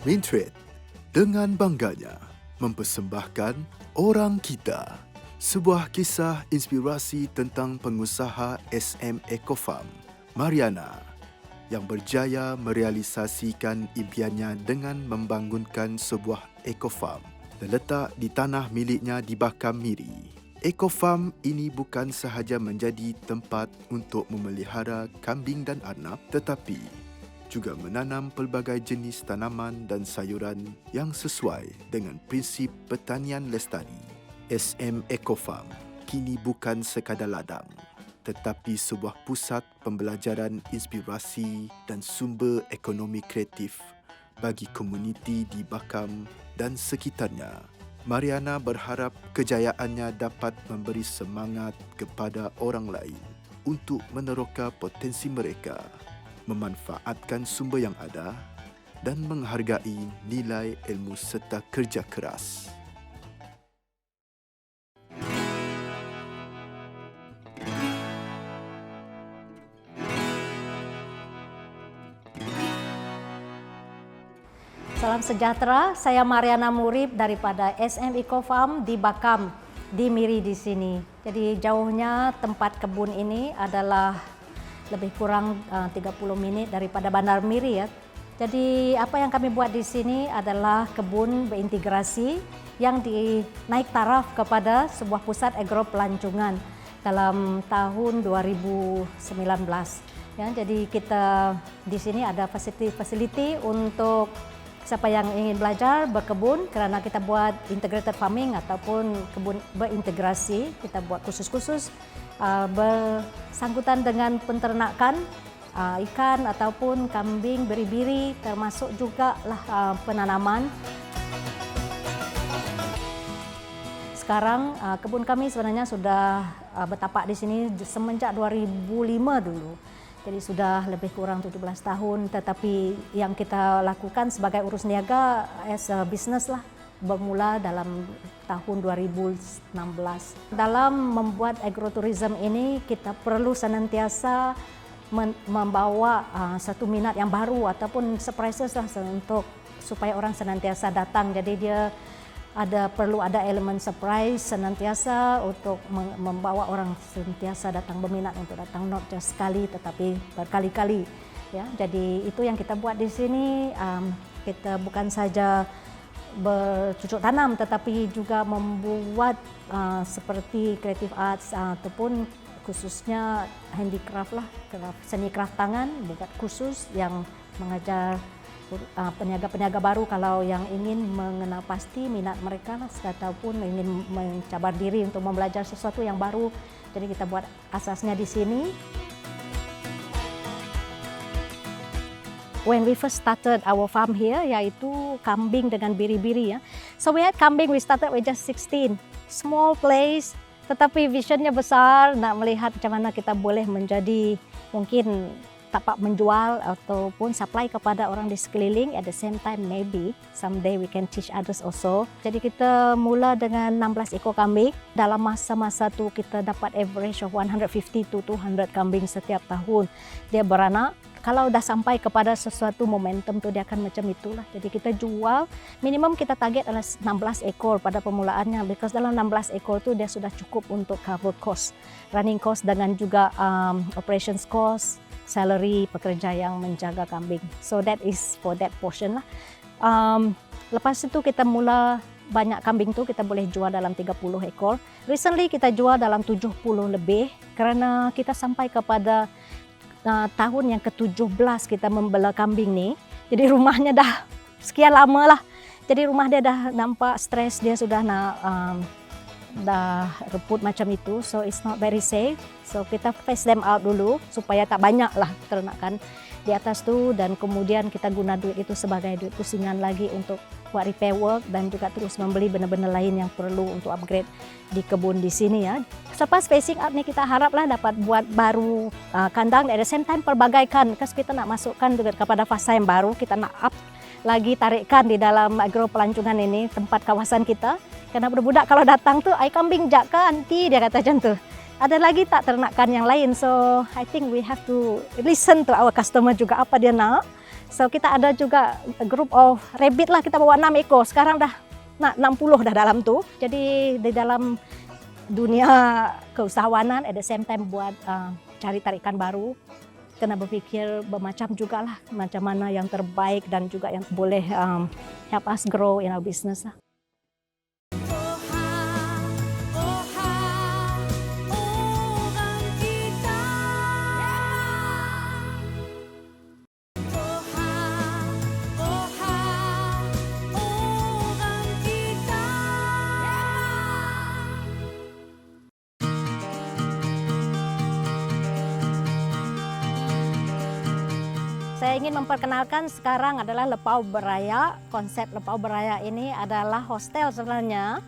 Mintrade dengan bangganya mempersembahkan Orang Kita, sebuah kisah inspirasi tentang pengusaha SM Ecofarm, Mariana, yang berjaya merealisasikan impiannya dengan membangunkan sebuah ecofarm terletak di tanah miliknya di Bakam Miri. Ecofarm ini bukan sahaja menjadi tempat untuk memelihara kambing dan arnab, tetapi juga menanam pelbagai jenis tanaman dan sayuran yang sesuai dengan prinsip pertanian lestari. SM Ecofarm kini bukan sekadar ladang, tetapi sebuah pusat pembelajaran inspirasi dan sumber ekonomi kreatif bagi komuniti di Bakam dan sekitarnya. Mariana berharap kejayaannya dapat memberi semangat kepada orang lain untuk meneroka potensi mereka, memanfaatkan sumber yang ada dan menghargai nilai ilmu serta kerja keras. Salam sejahtera, saya Mariana Murib daripada SM Ecofarm di Bakam, di Miri di sini. Jadi jauhnya tempat kebun ini adalah lebih kurang 30 menit daripada Bandar Miri ya. Jadi apa yang kami buat di sini adalah kebun berintegrasi yang dinaik taraf kepada sebuah pusat agro pelancongan dalam tahun 2019. Ya, jadi kita di sini ada fasiliti untuk siapa yang ingin belajar berkebun, kerana kita buat integrated farming ataupun kebun berintegrasi, kita buat khusus-khusus bersangkutan dengan penternakan ikan ataupun kambing, biri-biri, termasuk juga lah penanaman. Sekarang kebun kami sebenarnya sudah bertapak di sini semenjak 2005 dulu. Jadi sudah lebih kurang 17 tahun, tetapi yang kita lakukan sebagai urus niaga as a business lah, bermula dalam tahun 2016. Dalam membuat agrotourism ini, kita perlu senantiasa membawa satu minat yang baru ataupun surprises lah untuk supaya orang senantiasa datang. Jadi dia perlu ada elemen surprise senantiasa untuk membawa orang senantiasa datang, berminat untuk datang, not just sekali tetapi berkali-kali ya. Jadi itu yang kita buat di sini. Kita bukan saja bercucuk tanam tetapi juga membuat seperti creative arts ataupun khususnya handicraft lah, seni craft tangan, buat khusus yang mengajar peniaga-peniaga baru kalau yang ingin mengenal pasti minat mereka ataupun ingin mencabar diri untuk belajar sesuatu yang baru. Jadi kita buat asasnya di sini. When we first started our farm here, yaitu kambing dengan biri-biri ya. So we had kambing, we started with just 16, small place, tetapi visionnya besar, nak melihat macam mana kita boleh menjadi mungkin tapak menjual ataupun supply kepada orang di sekeliling. At the same time, maybe someday we can teach others also. Jadi kita mula dengan 16 ekor kambing. Dalam masa-masa tu kita dapat average of 150 to 200 kambing setiap tahun. Dia beranak. Kalau dah sampai kepada sesuatu momentum tu dia akan macam itulah. Jadi kita jual, minimum kita target adalah 16 ekor pada permulaannya. Because dalam 16 ekor tu dia sudah cukup untuk cover cost, running cost dengan juga operations cost, salary pekerja yang menjaga kambing. So that is for that portion lah. Lepas itu kita mula banyak kambing tu kita boleh jual dalam 30 ekor. Recently kita jual dalam 70 lebih kerana kita sampai kepada tahun yang ke-17 kita membela kambing ni. Jadi rumahnya dah sekian lama lah. Jadi rumah dia dah nampak stres, dia sudah nak dah reput macam itu, so it's not very safe. So kita phase them out dulu supaya tak banyak lah ternakan di atas tu, dan kemudian kita guna duit itu sebagai duit pusingan lagi untuk buat repair work dan juga terus membeli benda-benda lain yang perlu untuk upgrade di kebun di sini ya. Selepas phasing out ni kita haraplah dapat buat baru kandang, at the same time perbagaikan, because kita nak masukkan juga kepada fasa yang baru, kita nak up lagi tarikan di dalam agro pelancongan ini, tempat kawasan kita. Karena budak-budak kalau datang tu, ai kambing jak ke anti, dia kata macam tu. Ada lagi tak ternakan yang lain, so I think we have to listen to our customer juga apa dia nak. So kita ada juga group of rabbit lah, kita bawa 6 ekor. Sekarang dah 60 dah dalam tu. Jadi di dalam dunia keusahawanan at the same time buat cari tarikan baru, kena berfikir bermacam juga lah macam mana yang terbaik dan juga yang boleh help us grow in our business lah. Saya ingin memperkenalkan sekarang adalah Lepau Beraya. Konsep Lepau Beraya ini adalah hostel sebenarnya.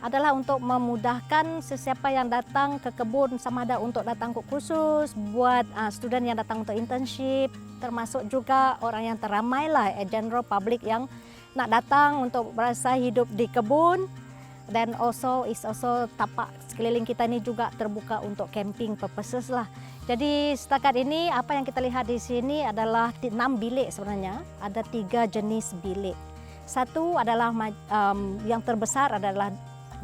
Adalah untuk memudahkan sesiapa yang datang ke kebun, sama ada untuk datang ke kursus, buat student yang datang untuk internship, termasuk juga orang yang teramai lah, general public yang nak datang untuk berasa hidup di kebun. Dan also tapak sekeliling kita ini juga terbuka untuk camping purposes lah. Jadi setakat ini apa yang kita lihat di sini adalah 6 bilik sebenarnya. Ada 3 jenis bilik. Satu adalah yang terbesar adalah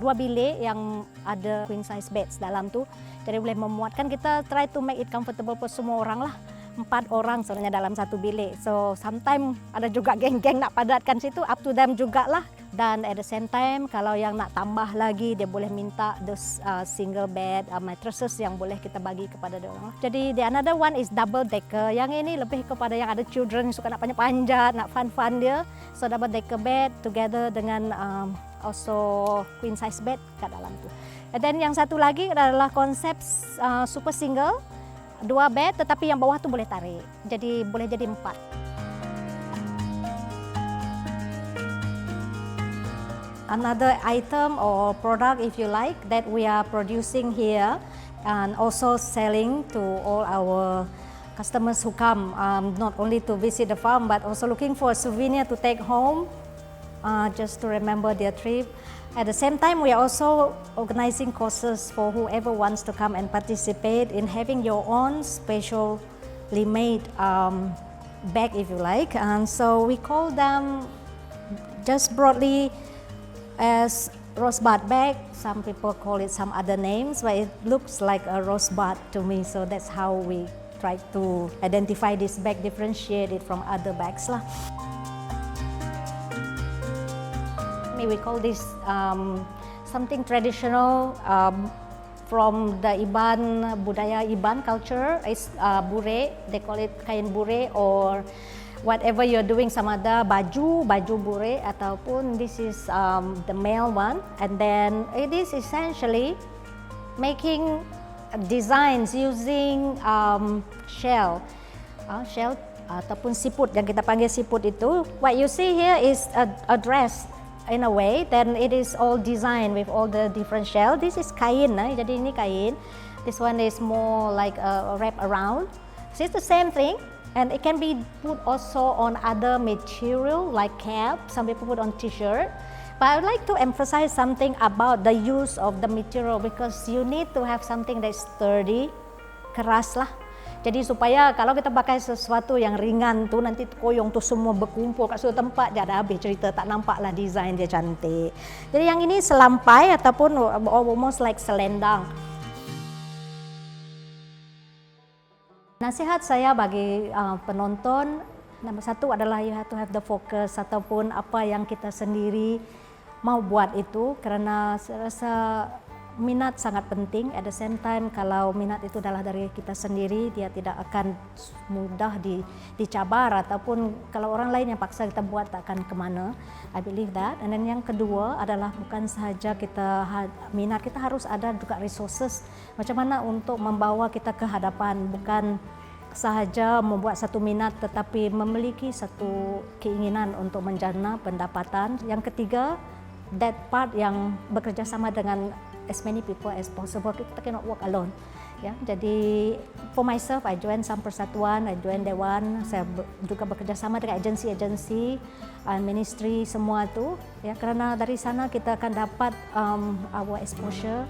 2 bilik yang ada queen size beds dalam tu. Jadi boleh memuatkan, kita try to make it comfortable for semua orang lah. 4 orang sebenarnya dalam satu bilik. So sometimes ada juga geng-geng nak padatkan situ, up to them jugalah. Dan at the same time kalau yang nak tambah lagi, dia boleh minta those single bed mattresses yang boleh kita bagi kepada dia orang. Jadi the another one is double decker. Yang ini lebih kepada yang ada children suka nak panjat-panjat, nak fun-fun dia. So double decker bed together dengan also queen size bed kat dalam tu. Dan yang satu lagi adalah konsep super single, 2 bed tetapi yang bawah tu boleh tarik. Jadi boleh jadi 4. Another item or product, if you like, that we are producing here and also selling to all our customers who come, not only to visit the farm but also looking for a souvenir to take home, just to remember their trip. At the same time, we are also organizing courses for whoever wants to come and participate in having your own specially made bag, if you like. And so we call them just broadly as rosebud bag. Some people call it some other names, but it looks like a rosebud to me. So that's how we try to identify this bag, differentiate it from other bags lah. We call this something traditional from the Iban, budaya Iban culture. It's bure, they call it kain bure, or whatever you're doing, sama ada baju bure, ataupun this is the male one. And then it is essentially making designs using shell ataupun siput, yang kita panggil siput itu. What you see here is a dress in a way, then it is all designed with all the different shell. This is kain, jadi ini kain. This one is more like a wrap around. So it's the same thing. And it can be put also on other material like cap. Some people put on t-shirt. But I would like to emphasize something about the use of the material, because you need to have something that's sturdy, keras lah. Jadi supaya kalau kita pakai sesuatu yang ringan tu, nanti koyong tu semua berkumpul kat suatu tempat, dia dah habis cerita, tak nampaklah desain dia cantik. Jadi yang ini selampai ataupun almost like selendang. Nasihat saya bagi penonton, nombor satu adalah you have to have the focus, ataupun apa yang kita sendiri mau buat itu, kerana saya rasa minat sangat penting. At the same time, kalau minat itu adalah dari kita sendiri, dia tidak akan mudah dicabar, ataupun kalau orang lain yang paksa kita buat tak akan kemana. I believe that. And then yang kedua adalah bukan sahaja kita minat, kita harus ada juga resources. Macam mana untuk membawa kita ke hadapan, bukan sahaja membuat satu minat tetapi memiliki satu keinginan untuk menjana pendapatan. Yang ketiga, that part yang bekerjasama dengan as many people as possible. Kita cannot work alone. Ya, jadi for myself, I join some persatuan, I join Dewan. Saya juga bekerjasama dengan agensi-agensi, ministry semua tu. Ya, kerana dari sana kita akan dapat our exposure.